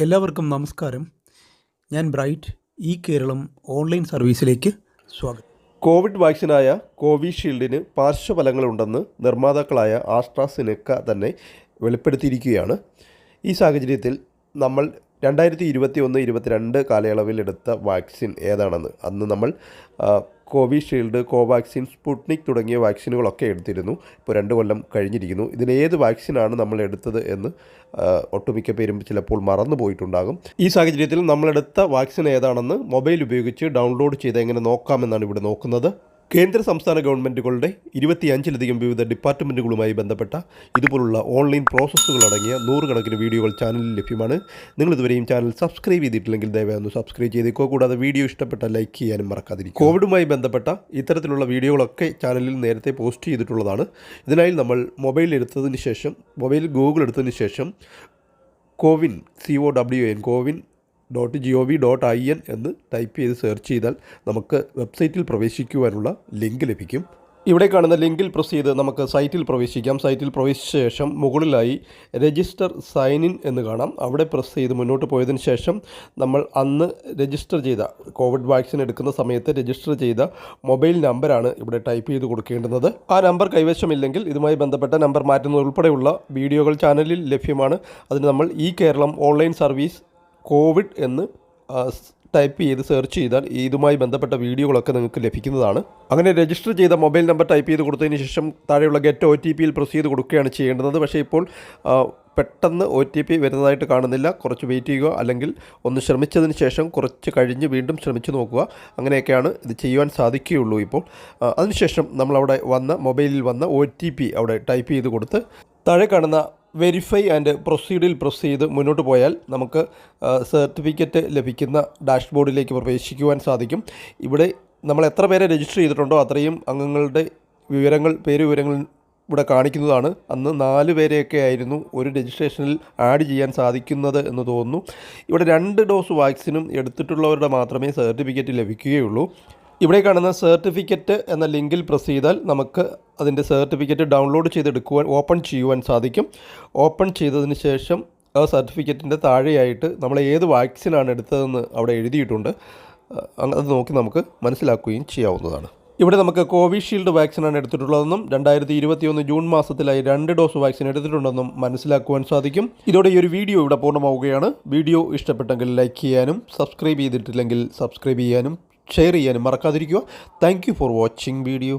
എല്ലാവർക്കും നമസ്കാരം. ഞാൻ ബ്രൈറ്റ്. ഈ കേരളം ഓൺലൈൻ സർവീസിലേക്ക് സ്വാഗതം. കോവിഡ് വാക്സിനായ കോവിഷീൽഡിന് പാർശ്വഫലങ്ങളുണ്ടെന്ന് നിർമ്മാതാക്കളായ ആസ്ട്രാസെനെക്ക തന്നെ വെളിപ്പെടുത്തിയിരിക്കുകയാണ്. ഈ സാഹചര്യത്തിൽ നമ്മൾ 2021-22 കാലയളവിൽ എടുത്ത വാക്സിൻ ഏതാണെന്ന്, അന്ന് നമ്മൾ കോവിഷീൽഡ്, കോവാക്സിൻ, സ്പുട്നിക് തുടങ്ങിയ വാക്സിനുകളൊക്കെ എടുത്തിരുന്നു. ഇപ്പോൾ 2 കൊല്ലം കഴിഞ്ഞിരിക്കുന്നു. ഇതിലേത് വാക്സിനാണ് നമ്മൾ എടുത്തത് എന്ന് ഒട്ടുമിക്ക പേരും ചിലപ്പോൾ മറന്നു പോയിട്ടുണ്ടാകും. ഈ സാഹചര്യത്തിൽ നമ്മളെടുത്ത വാക്സിൻ ഏതാണെന്ന് മൊബൈൽ ഉപയോഗിച്ച് ഡൗൺലോഡ് ചെയ്ത് എങ്ങനെ നോക്കാമെന്നാണ് ഇവിടെ നോക്കുന്നത്. കേന്ദ്ര സംസ്ഥാന ഗവൺമെൻറ്റുകളുടെ 25-ലധികം വിവിധ ഡിപ്പാർട്ട്മെൻറ്റുകളുമായി ബന്ധപ്പെട്ട ഇതുപോലുള്ള ഓൺലൈൻ പ്രോസസ്സുകളടങ്ങിയ 100 കണക്കിന് വീഡിയോകൾ ചാനലിൽ ലഭ്യമാണ്. നിങ്ങളിതുവരെയും ചാനൽ സബ്സ്ക്രൈബ് ചെയ്തിട്ടില്ലെങ്കിൽ ദയവായി ഒന്ന് സബ്സ്ക്രൈബ് ചെയ്തേക്കോ. കൂടാതെ വീഡിയോ ഇഷ്ടപ്പെട്ടാൽ ലൈക്ക് ചെയ്യാനും മറക്കാതിരിക്കും. കോവിഡുമായി ബന്ധപ്പെട്ട ഇത്തരത്തിലുള്ള വീഡിയോകളൊക്കെ ചാനലിൽ നേരത്തെ പോസ്റ്റ് ചെയ്തിട്ടുള്ളതാണ്. ഇതിനായി നമ്മൾ മൊബൈൽ ഗൂഗിൾ എടുത്തതിന് ശേഷം COWIN എന്ന് ടൈപ്പ് ചെയ്ത് സെർച്ച് ചെയ്താൽ നമുക്ക് വെബ്സൈറ്റിൽ പ്രവേശിക്കുവാനുള്ള ലിങ്ക് ലഭിക്കും. ഇവിടെ കാണുന്ന ലിങ്കിൽ പ്രസ് ചെയ്ത് നമുക്ക് സൈറ്റിൽ പ്രവേശിക്കാം. സൈറ്റിൽ പ്രവേശിച്ച ശേഷം മുകളിലായി രജിസ്റ്റർ സൈൻ ഇൻ എന്ന് കാണാം. അവിടെ പ്രസ് ചെയ്ത് മുന്നോട്ട് പോയതിന് ശേഷം നമ്മൾ അന്ന് രജിസ്റ്റർ ചെയ്ത, കോവിഡ് വാക്സിൻ എടുക്കുന്ന സമയത്ത് രജിസ്റ്റർ ചെയ്ത മൊബൈൽ നമ്പറാണ് ഇവിടെ ടൈപ്പ് ചെയ്ത് കൊടുക്കേണ്ടുന്നത്. ആ നമ്പർ കൈവശമില്ലെങ്കിൽ ഇതുമായി ബന്ധപ്പെട്ട നമ്പർ മാറ്റുന്നത് ഉൾപ്പെടെയുള്ള വീഡിയോകൾ ചാനലിൽ ലഭ്യമാണ്. അതിന് നമ്മൾ ഈ കേരളം ഓൺലൈൻ സർവീസ് കോവിഡ് എന്ന് ടൈപ്പ് ചെയ്ത് സെർച്ച് ചെയ്താൽ ഇതുമായി ബന്ധപ്പെട്ട വീഡിയോകളൊക്കെ നിങ്ങൾക്ക് ലഭിക്കുന്നതാണ്. അങ്ങനെ രജിസ്റ്റർ ചെയ്ത മൊബൈൽ നമ്പർ ടൈപ്പ് ചെയ്ത് കൊടുത്തതിന് ശേഷം താഴെയുള്ള ഗെറ്റ് OTP പ്രസ് ചെയ്ത് കൊടുക്കുകയാണ് ചെയ്യേണ്ടത്. പക്ഷേ ഇപ്പോൾ പെട്ടെന്ന് OTP വരുന്നതായിട്ട് കാണുന്നില്ല. കുറച്ച് വെയിറ്റ് ചെയ്യുക, അല്ലെങ്കിൽ ഒന്ന് ശ്രമിച്ചതിന് ശേഷം കുറച്ച് കഴിഞ്ഞ് വീണ്ടും ശ്രമിച്ച് നോക്കുക. അങ്ങനെയൊക്കെയാണ് ഇത് ചെയ്യുവാൻ സാധിക്കുകയുള്ളൂ. ഇപ്പോൾ അതിനുശേഷം നമ്മളവിടെ മൊബൈലിൽ വന്ന OTP അവിടെ ടൈപ്പ് ചെയ്ത് കൊടുത്ത് താഴെ കാണുന്ന വെരിഫൈ ആൻഡ് പ്രൊസീഡിൽ പ്രസ് ചെയ്ത് മുന്നോട്ട് പോയാൽ നമുക്ക് സർട്ടിഫിക്കറ്റ് ലഭിക്കുന്ന ഡാഷ്ബോർഡിലേക്ക് പ്രവേശിക്കുവാൻ സാധിക്കും. ഇവിടെ നമ്മൾ എത്ര പേരെ രജിസ്റ്റർ ചെയ്തിട്ടുണ്ടോ അത്രയും അംഗങ്ങളുടെ പേര് വിവരങ്ങൾ ഇവിടെ കാണിക്കുന്നതാണ്. അന്ന് 4 പേരെയൊക്കെ ആയിരുന്നു ഒരു രജിസ്ട്രേഷനിൽ ആഡ് ചെയ്യാൻ സാധിക്കുന്നത് എന്ന് തോന്നുന്നു. ഇവിടെ 2 ഡോസ് വാക്സിനും എടുത്തിട്ടുള്ളവരുടെ മാത്രമേ സർട്ടിഫിക്കറ്റ് ലഭിക്കുകയുള്ളൂ. ഇവിടെ കാണുന്ന സർട്ടിഫിക്കറ്റ് എന്ന ലിങ്കിൽ പ്രസ് ചെയ്താൽ നമുക്ക് അതിൻ്റെ സർട്ടിഫിക്കറ്റ് ഡൗൺലോഡ് ചെയ്തെടുക്കുവാൻ, ഓപ്പൺ ചെയ്യുവാൻ സാധിക്കും. ഓപ്പൺ ചെയ്തതിന് ശേഷം ആ സർട്ടിഫിക്കറ്റിൻ്റെ താഴെയായിട്ട് നമ്മൾ ഏത് വാക്സിനാണ് എടുത്തതെന്ന് അവിടെ എഴുതിയിട്ടുണ്ട്. അത് നോക്കി നമുക്ക് മനസ്സിലാക്കുകയും ചെയ്യാവുന്നതാണ്. ഇവിടെ നമുക്ക് കോവിഷീൽഡ് വാക്സിനാണ് എടുത്തിട്ടുള്ളതെന്നും 2021 ജൂൺ മാസത്തിലായി 2 ഡോസ് വാക്സിൻ എടുത്തിട്ടുണ്ടെന്നും മനസ്സിലാക്കുവാൻ സാധിക്കും. ഇതോടെ ഈ ഒരു വീഡിയോ ഇവിടെ പൂർണ്ണമാവുകയാണ്. വീഡിയോ ഇഷ്ടപ്പെട്ടെങ്കിൽ ലൈക്ക് ചെയ്യാനും, സബ്സ്ക്രൈബ് ചെയ്തിട്ടില്ലെങ്കിൽ സബ്സ്ക്രൈബ് ചെയ്യാനും ഷെയർ ചെയ്യാനും മറക്കാതിരിക്കുക. Thank you for watching video.